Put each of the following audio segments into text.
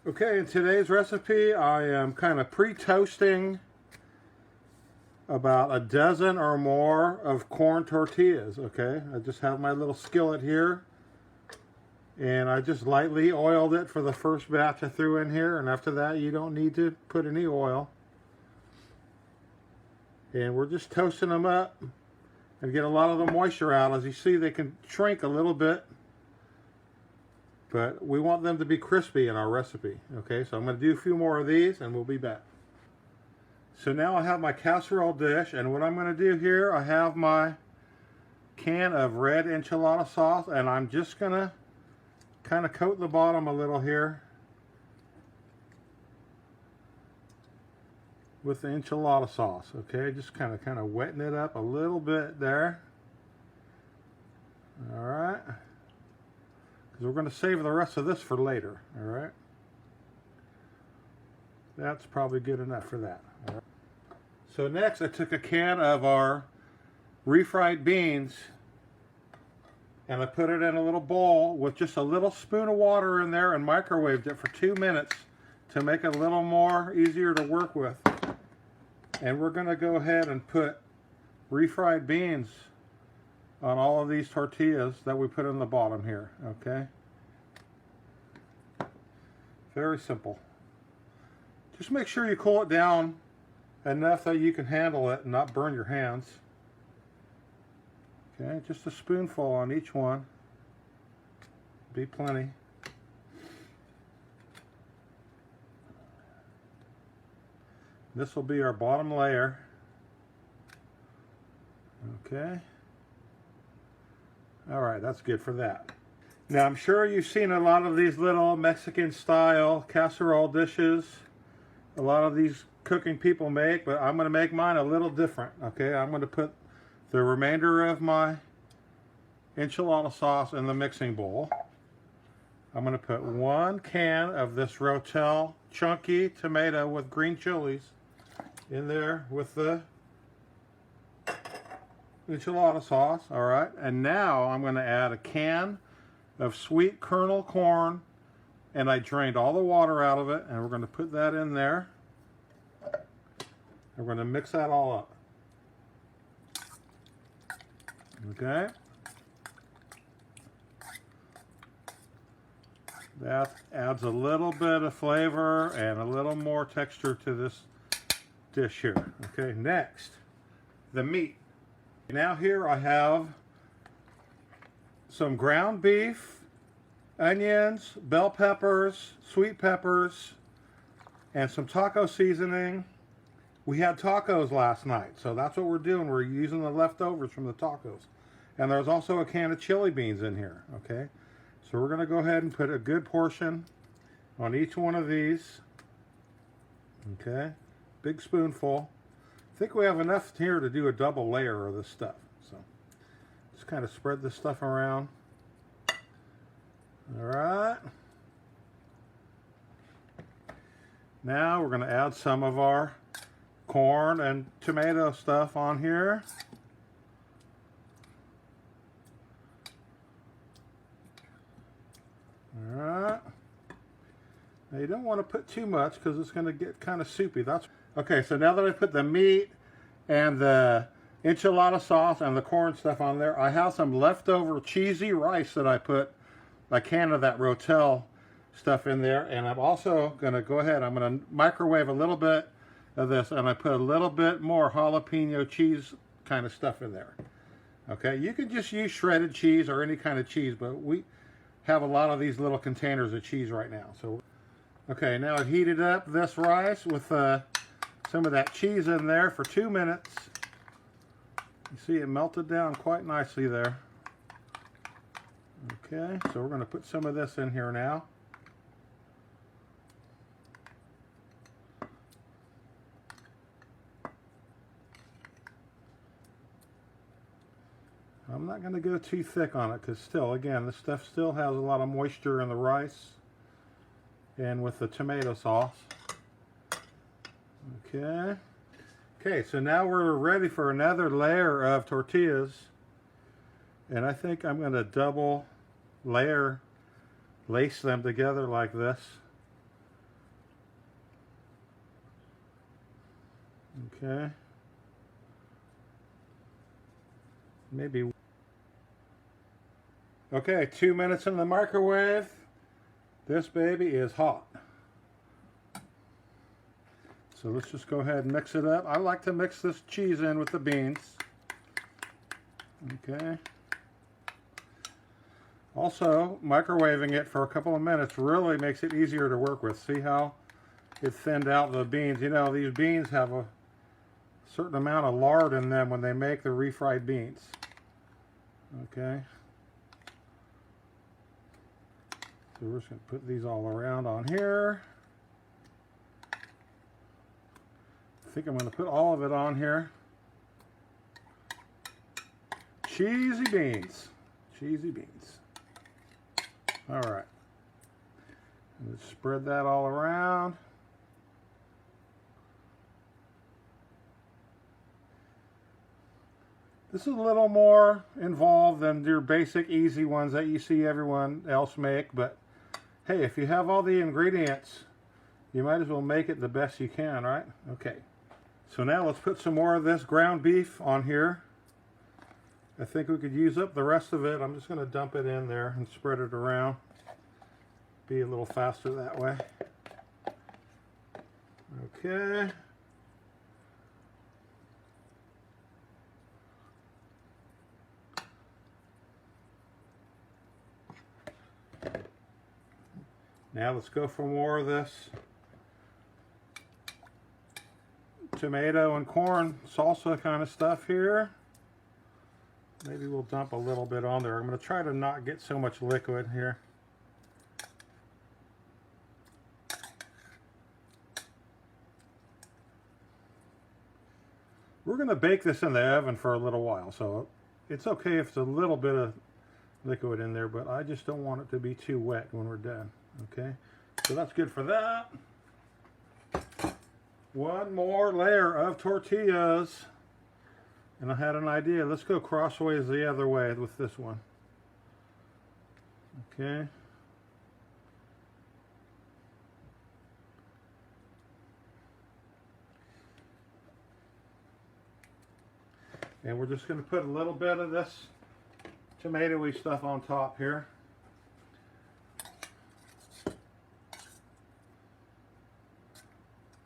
Okay, in today's recipe, I am kind of pre-toasting about a dozen or more of corn tortillas, okay? I just have my little skillet here, and I just lightly oiled it for the first batch I threw in here, and after that, you don't need to put any oil. And we're just toasting them up and get a lot of the moisture out. As you see, they can shrink a little bit, but we want them to be crispy in our recipe. Okay, so I'm going to do a few more of these and we'll be back. So now I have my casserole dish, and what I'm going to do here, I have my can of red enchilada sauce, and I'm just going to kind of coat the bottom a little here with the enchilada sauce. Okay, just kind of wetting it up a little bit there. All right. We're going to save the rest of this for later. All right, that's probably good enough for that. All right. So next I took a can of our refried beans and I put it in a little bowl with just a little spoon of water in there and microwaved it for 2 minutes to make it a little more easier to work with. And we're going to go ahead and put refried beans on all of these tortillas that we put in the bottom here, okay? Very simple. Just make sure you cool it down enough that you can handle it and not burn your hands. Okay, just a spoonful on each one. Be plenty. This will be our bottom layer. Okay. All right, that's good for that. Now, I'm sure you've seen a lot of these little Mexican style casserole dishes. A lot of these cooking people make, but I'm going to make mine a little different. Okay, I'm going to put the remainder of my enchilada sauce in the mixing bowl. I'm going to put 1 can of this Rotel chunky tomato with green chilies in there with the enchilada sauce. All right, and now I'm going to add a can of sweet kernel corn, and I drained all the water out of it, and we're going to put that in there. We're going to mix that all up. Okay, that adds a little bit of flavor and a little more texture to this dish here. Okay, next, the meat. Now here I have some ground beef, onions, bell peppers, sweet peppers, and some taco seasoning. We had tacos last night, so that's what we're doing. We're using the leftovers from the tacos. And there's also a can of chili beans in here, okay? So we're gonna go ahead and put a good portion on each one of these. Okay, big spoonful. I think we have enough here to do a double layer of this stuff. So just kind of spread this stuff around. All right. Now we're going to add some of our corn and tomato stuff on here. All right. Now you don't want to put too much because it's going to get kind of soupy. That's okay. So now that I put the meat and the enchilada sauce and the corn stuff on there, I have some leftover cheesy rice that I put a can of that Rotel stuff in there, and I'm also going to go ahead, I'm going to microwave a little bit of this, and I put a little bit more jalapeno cheese kind of stuff in there. Okay, you can just use shredded cheese or any kind of cheese, but we have a lot of these little containers of cheese right now. So, okay, now I've heated up this rice with some of that cheese in there for 2 minutes. You see it melted down quite nicely there. Okay, so we're going to put some of this in here now. I'm not going to go too thick on it because still, again, this stuff still has a lot of moisture in the rice and with the tomato sauce. Okay. Okay, so now we're ready for another layer of tortillas. And I think I'm going to double lace them together like this. Okay. Maybe. Okay, 2 minutes in the microwave. This baby is hot. So let's just go ahead and mix it up. I like to mix this cheese in with the beans. Okay. Also, microwaving it for a couple of minutes really makes it easier to work with. See how it thinned out the beans? You know, these beans have a certain amount of lard in them when they make the refried beans. Okay. So we're just going to put these all around on here. I think I'm going to put all of it on here. Cheesy beans. Cheesy beans. All right. Let's spread that all around. This is a little more involved than your basic easy ones that you see everyone else make, but hey, if you have all the ingredients, you might as well make it the best you can, right? Okay. So now let's put some more of this ground beef on here. I think we could use up the rest of it. I'm just going to dump it in there and spread it around. Be a little faster that way. Okay. Now let's go for more of this tomato and corn salsa kind of stuff here. Maybe we'll dump a little bit on there. I'm going to try to not get so much liquid here. We're going to bake this in the oven for a little while, so it's okay if it's a little bit of liquid in there, but I just don't want it to be too wet when we're done. Okay, so that's good for that. One more layer of tortillas. And I had an idea. Let's go crossways the other way with this one. Okay. And we're just going to put a little bit of this tomatoey stuff on top here.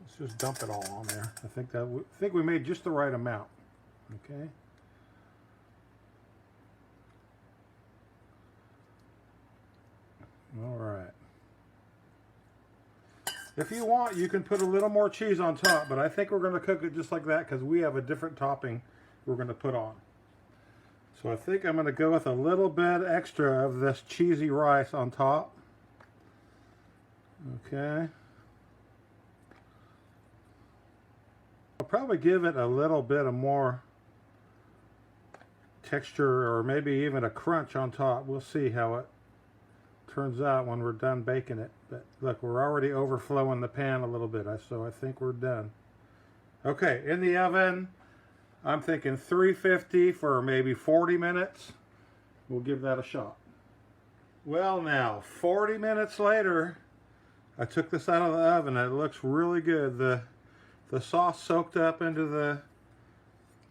Let's just dump it all on there. I think we made just the right amount. Okay. All right. If you want, you can put a little more cheese on top, but I think we're going to cook it just like that because we have a different topping we're going to put on. So I think I'm going to go with a little bit extra of this cheesy rice on top. Okay. I'll probably give it a little bit of more texture or maybe even a crunch on top. We'll see how it turns out when we're done baking it. But look, we're already overflowing the pan a little bit, so I think we're done. Okay, in the oven, I'm thinking 350 for maybe 40 minutes. We'll give that a shot. Well now, 40 minutes later, I took this out of the oven and it looks really good. The sauce soaked up into the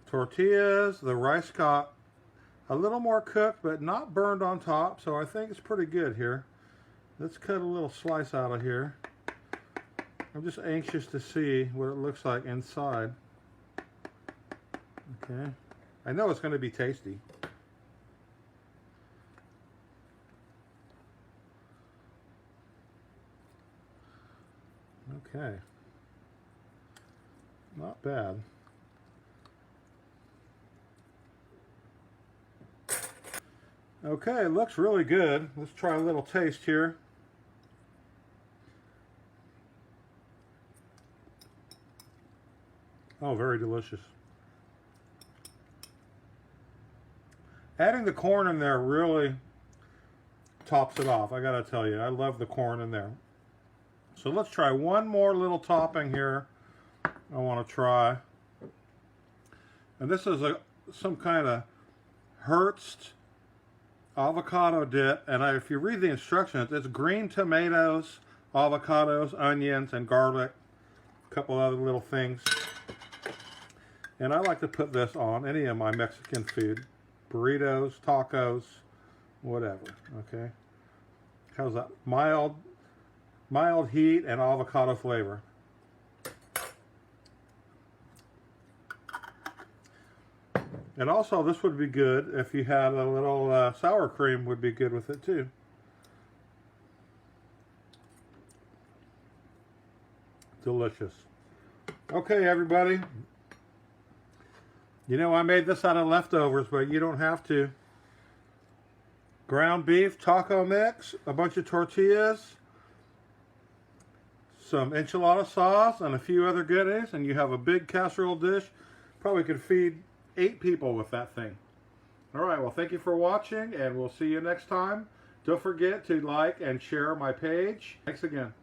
tortillas. The rice got a little more cooked, but not burned on top, so I think it's pretty good here. Let's cut a little slice out of here. I'm just anxious to see what it looks like inside. Okay. I know it's going to be tasty. Okay. Not bad. Okay, it looks really good. Let's try a little taste here. Oh, very delicious. Adding the corn in there really tops it off. I gotta tell you, I love the corn in there. So let's try one more little topping here. I want to try. And this is some kind of Hertz avocado dip, and if you read the instructions, it's green tomatoes, avocados, onions, and garlic, a couple other little things. And I like to put this on any of my Mexican food. Burritos, tacos, whatever, okay? How's that? Mild heat and avocado flavor. And also, this would be good if you had a little sour cream would be good with it too. Delicious. Okay, everybody. You know, I made this out of leftovers, but you don't have to. Ground beef taco mix, a bunch of tortillas, some enchilada sauce, and a few other goodies, and you have a big casserole dish. Probably could feed 8 people with that thing. All right, well, thank you for watching, and we'll see you next time. Don't forget to like and share my page. Thanks again.